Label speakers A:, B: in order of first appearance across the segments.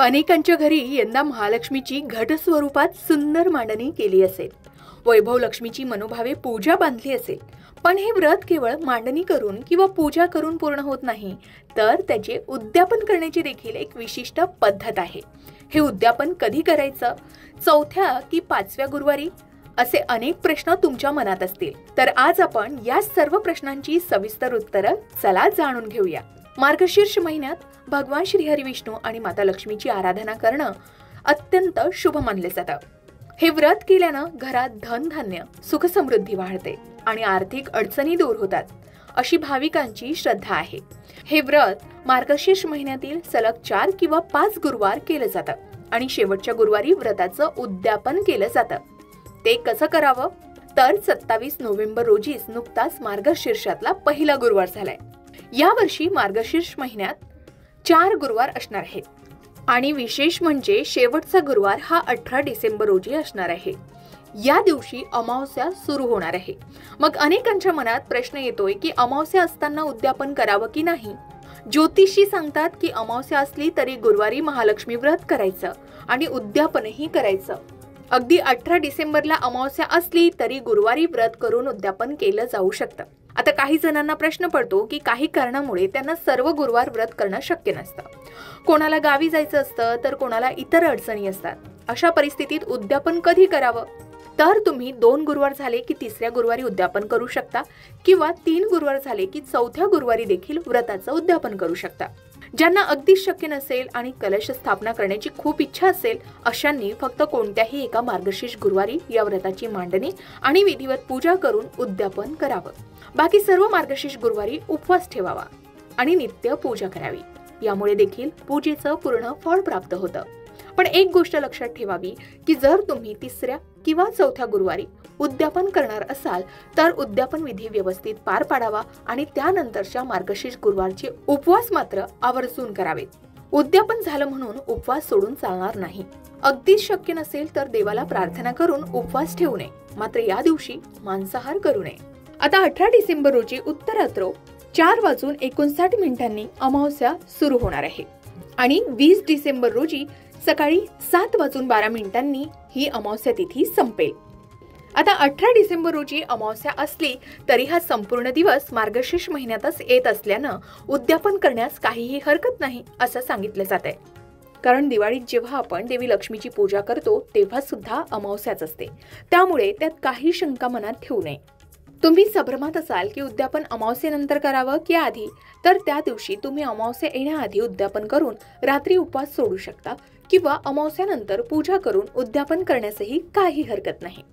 A: अनेकांच्या घरी यंदा महालक्ष्मीची घट स्वरूपात सुंदर मांडणी केली असेल. वैभव लक्ष्मीची मनोभावे पूजा बांधली असेल. पण हे व्रत केवळ मांडणी करून किंवा पूजा करून पूर्ण होत नाही, तर त्याचे उद्यापन करण्याची देखील एक विशिष्ट पद्धत आहे. हे उद्यापन कधी करायचं, चौथ्या की पाचव्या गुरुवारी, असे अनेक प्रश्न तुमच्या मनात असतील. तर आज आपण या सर्व प्रश्नांची सविस्तर उत्तरं चला जाणून घेऊया. मार्गशीर्ष महिन्यात भगवान श्री हरी विष्णू आणि माता लक्ष्मीची आराधना करणं अत्यंत शुभ मानले जातं. हे व्रत केल्यानं घरात धनधान्य सुख समृद्धी वाढते आणि आर्थिक अडचणी दूर होतात, अशी भाविकांची श्रद्धा आहे. हे व्रत मार्गशीर्ष महिन्यातील सलग 4 किंवा 5 गुरुवार केलं जातं आणि शेवटच्या गुरुवारी व्रताचं उद्यापन केलं जातं. ते कसं करावं, तर 27 नोव्हेंबर रोजीच नुकताच मार्गशीर्षातला पहिला गुरुवार झालाय. यावर्षी मार्गशीर्ष महिन्यात 4 गुरुवार असणार आहेत आणि विशेष म्हणजे शेवटचा गुरुवार हा 18 डिसेंबर रोजी असणार आहे. या दिवशी अमावस्या सुरू होणार आहे. मग अनेकांच्या मनात प्रश्न येतोय की अमावस्या असताना उद्यापन करावं की नाही. ज्योतिषी सांगतात की अमावस्या असली तरी गुरुवारी महालक्ष्मी व्रत करायचं आणि उद्यापनही करायचं. अगदी 18 डिसेंबरला अमावस्या असली तरी गुरुवारी व्रत करून उद्यापन केलं जाऊ शकतं. आता काही जणांना प्रश्न पडतो की काही कारणामुळे त्यांना सर्व गुरुवार व्रत करणं शक्य नसतं. कोणाला गावी जायचं असतं, तर कोणाला इतर अडचणी असतात. अशा परिस्थितीत उद्यापन कधी करावं, तर तुम्ही 2 गुरुवार झाले की 3ऱ्या गुरुवारी उद्यापन करू शकता किंवा 3 गुरुवार झाले की 4थ्या गुरुवारी देखील व्रताचं उद्यापन करू शकता. ज्यांना अगदीच शक्य नसेल आणि कलश स्थापना करण्याची खूप इच्छा असेल, अशांनी फक्त कोणत्याही एका मार्गशीर्ष गुरुवारी या व्रताची मांडणी आणि विधिवत पूजा करून उद्यापन करावं. बाकी सर्व मार्गशीर्ष गुरुवारी उपवास ठेवावा आणि नित्य पूजा करावी. यामुळे देखील पूजेचं पूर्ण फळ प्राप्त होतं. पण एक गोष्ट लक्षात ठेवावी की जर तुम्ही 3ऱ्या किंवा 4थ्या गुरुवारी उद्यापन करणार असाल, तर उद्यापन विधी व्यवस्थित पार पाडावा आणि त्यानंतरच्या मार्गशीर्ष गुरुवारचे उपवास मात्र आवर्जून करावेत. उद्यापन झालं म्हणून उपवास सोडून चालणार नाही. अगदीच शक्य नसेल तर देवाला प्रार्थना करून उपवास ठेवू नये, मात्र या दिवशी मांसाहार करू नये. आता 18 डिसेंबर रोजी उत्तरात्र 4:59 अमावस्या सुरू होणार आहे आणि 20 डिसेंबर रोजी सकाळी 7:12 ही अमावस्या तिथी संपेल. आता 18 डिसेंबर रोजी अमावस्या असली तरी हा संपूर्ण दिवस मार्गशीर्ष महिन्यातच येत असल्यानं उद्यापन करण्यास काहीही हरकत नाही असं सांगितलं जात आहे. कारण दिवाळीत जेव्हा आपण देवी लक्ष्मीची पूजा करतो तेव्हा सुद्धा अमावस्याच असते. त्यामुळे त्यात काही शंका मनात ठेवू नये. तुम्ही संभ्रमात असाल की उद्यापन अमावस्येनंतर करावं की आधी, तर त्या दिवशी तुम्ही अमावस्या येण्याआधी उद्यापन करून रात्री उपवास सोडू शकता किंवा अमावस्यानंतर पूजा करून उद्यापन करण्यासही काही हरकत नाही.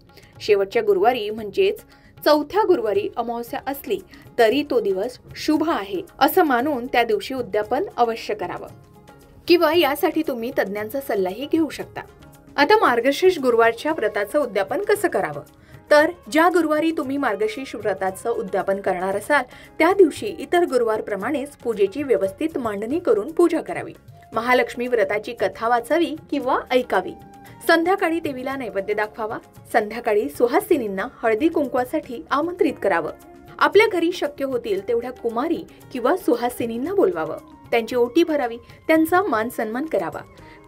A: शेवटच्या गुरुवारी म्हणजेच 4थ्या गुरुवारी अमावस्या असली तरी तो दिवस शुभ आहे असं मानून त्या दिवशी उद्यापन अवश्य करावं किंवा यासाठी तुम्ही तज्ञांचा सल्लाही घेऊ शकता. आता मार्गशीर्ष गुरुवारच्या व्रताचं उद्यापन कसं करावं, तर ज्या गुरुवारी तुम्ही मार्गशीर्ष व्रताचं उद्यापन करणार असाल त्या दिवशी इतर गुरुवारप्रमाणेच पूजेची व्यवस्थित मांडणी करून पूजा करावी. महालक्ष्मी व्रताची कथा वाचावी किंवा ऐकावी. संध्याकाळी देवीला नैवेद्य दाखवावा. संध्याकाळी सुहासिनींना हळदी कुंकवासाठी आमंत्रित करावं. आपल्या घरी शक्य होतील तेवढ्या कुमारी किंवा सुहासिनींना बोलवावं. त्यांची ओटी भरावी. त्यांचा मान सन्मान करावा.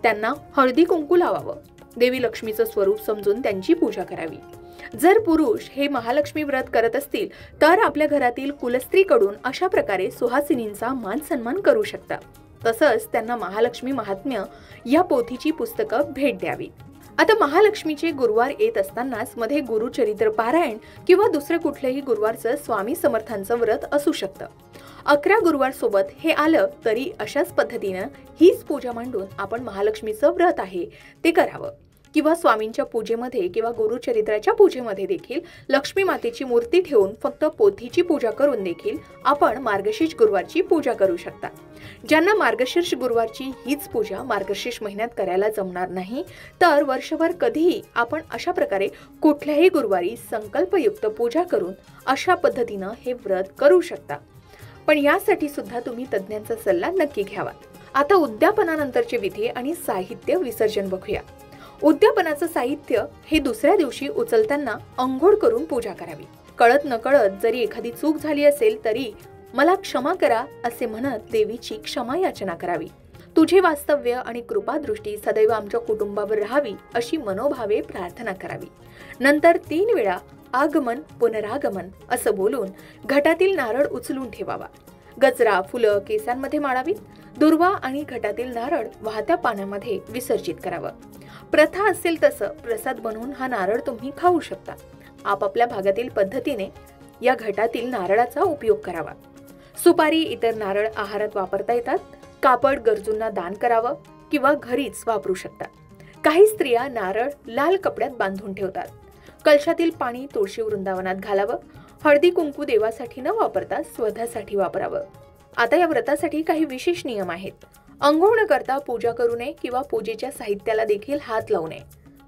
A: त्यांना हळदी कुंकू लावावं. देवी लक्ष्मीचं स्वरूप समजून त्यांची पूजा करावी. जर पुरुष हे महालक्ष्मी व्रत करत असतील तर आपल्या घरातील कुलस्त्रीकडून अशा प्रकारे सुहासिनींचा मान सन्मान करू शकता. तसंच त्यांना महालक्ष्मी महात्म्य या पोथीची पुस्तकं भेट द्यावी. आता महालक्ष्मीचे गुरुवार येत असतानाच मध्ये गुरुचरित्र पारायण किंवा दुसरं कुठल्याही गुरुवारचं स्वामी समर्थांचं व्रत असू शकतं. 11 गुरुवार सोबत हे आलं तरी अशाच पद्धतीनं हीच पूजा मांडून आपण महालक्ष्मीचं व्रत आहे ते करावं. किंवा स्वामींच्या पूजेमध्ये किंवा गुरुचरित्राच्या पूजेमध्ये देखील लक्ष्मी मातेची मूर्ती ठेवून फक्त पोथीची पूजा करून देखील आपण मार्गशीर्ष गुरुवारची पूजा करू शकता. ज्यांना मार्गशीर्ष गुरुवारची हीच पूजा मार्गशीर्ष महिन्यात करायला जमणार नाही, तर वर्षभर कधीही आपण अशा प्रकारे कुठल्याही गुरुवारी संकल्पयुक्त पूजा करून अशा पद्धतीनं हे व्रत करू शकता. पण यासाठी सुद्धा तुम्ही तज्ञांचा सल्ला नक्की घ्यावा. आता उद्यापनानंतरचे विधी आणि साहित्य विसर्जन बघूया. उद्यापनाचं साहित्य हे दुसऱ्या दिवशी उचलताना अंघोळ करून पूजा करावी. कळत नकळत जरी एखादी चूक झाली असेल तरी मला क्षमा करा असे म्हणत देवीची क्षमा याचना करावी. तुझी वास्तव्य आणि कृपादृष्टी सदैव आमच्या कुटुंबावर राहावी अशी मनोभावे प्रार्थना करावी. नंतर 3 वेळा आगमन पुनरागमन असं बोलून घटातील नारळ उचलून ठेवावा. गजरा फुलं केसांमध्ये माळावीत. दुर्वा आणि घटातील नारळ वाहत्या पाण्यामध्ये विसर्जित करावं. प्रथा असेल तसं प्रसाद बनवून हा नारळ तुम्ही खाऊ शकता. आपापल्या भागातील पद्धतीने या घटातील नारळाचा उपयोग करावा. सुपारी इतर नारळ आहारात वापरता येतात. कापड गरजूंना दान करावं किंवा घरीच वापरू शकता. काही स्त्रिया नारळ लाल कपड्यात बांधून ठेवतात. कलशातील पाणी तुळशी वृंदावनात घालावं. हळदी कुंकू देवासाठी न वापरता स्वतःसाठी वापरावं. आता या व्रतासाठी काही विशेष नियम आहेत. अंघोळ न करता पूजा करू नये किंवा पूजेच्या साहित्याला देखील हात लावू नये.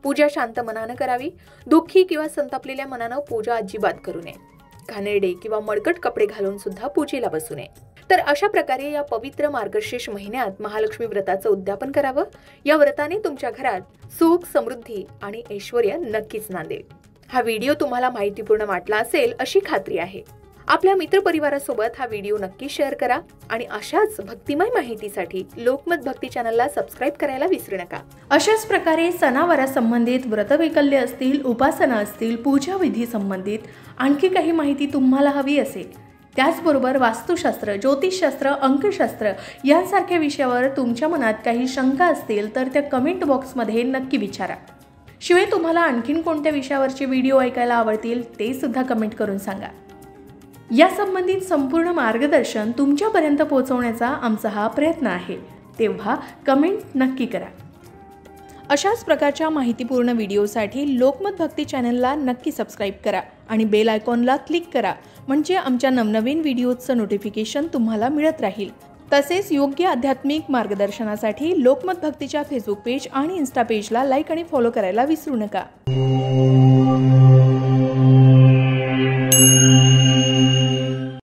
A: पूजा शांत मनानं करावी. दुःखी किंवा संतापलेल्या मनानं पूजा अजिबात करू नये. घाणेरडे किंवा मळकट कपडे घालून सुद्धा पूजेला बसू नये. तर अशा प्रकारे या पवित्र मार्गशीर्ष महिन्यात महालक्ष्मी व्रताचं उद्यापन करावं. या व्रताने तुमच्या घरात सुख समृद्धी आणि ऐश्वर्य नक्कीच नांदेल. हा व्हिडिओ तुम्हाला माहितीपूर्ण वाटला असेल अशी खात्री आहे. आपल्या मित्रपरिवारासोबत हा व्हिडिओ नक्की शेअर करा आणि अशाच भक्तिमय माहितीसाठी लोकमत भक्ती चॅनलला सबस्क्राईब करायला विसरू नका. अशाच प्रकारे सणावारा संबंधित व्रतवैकल्य असतील, उपासना असतील, पूजा विधी संबंधित आणखी काही माहिती तुम्हाला हवी असेल, त्याचबरोबर वास्तुशास्त्र, ज्योतिषशास्त्र, अंकशास्त्र यांसारख्या विषयावर तुमच्या मनात काही शंका असतील तर त्या कमेंट बॉक्समध्ये नक्की विचारा. शिवाय तुम्हाला आणखीन कोणत्या विषयावरचे व्हिडिओ ऐकायला आवडतील ते सुद्धा कमेंट करून सांगा. या संबंधित संपूर्ण मार्गदर्शन तुमच्यापर्यंत पोहोचवण्याचा आमचा हा प्रयत्न आहे. तेव्हा कमेंट नक्की करा. अशाच प्रकारच्या माहितीपूर्ण व्हिडिओसाठी लोकमत भक्ती चॅनलला नक्की सबस्क्राईब करा आणि बेल आयकॉनला क्लिक करा. म्हणजे आमच्या नवनवीन व्हिडिओचं नोटिफिकेशन तुम्हाला मिळत राहील. तसेच योग्य आध्यात्मिक मार्गदर्शनासाठी लोकमत भक्तीच्या फेसबुक पेज आणि इन्स्टा पेजला लाईक आणि फॉलो करायला विसरू नका.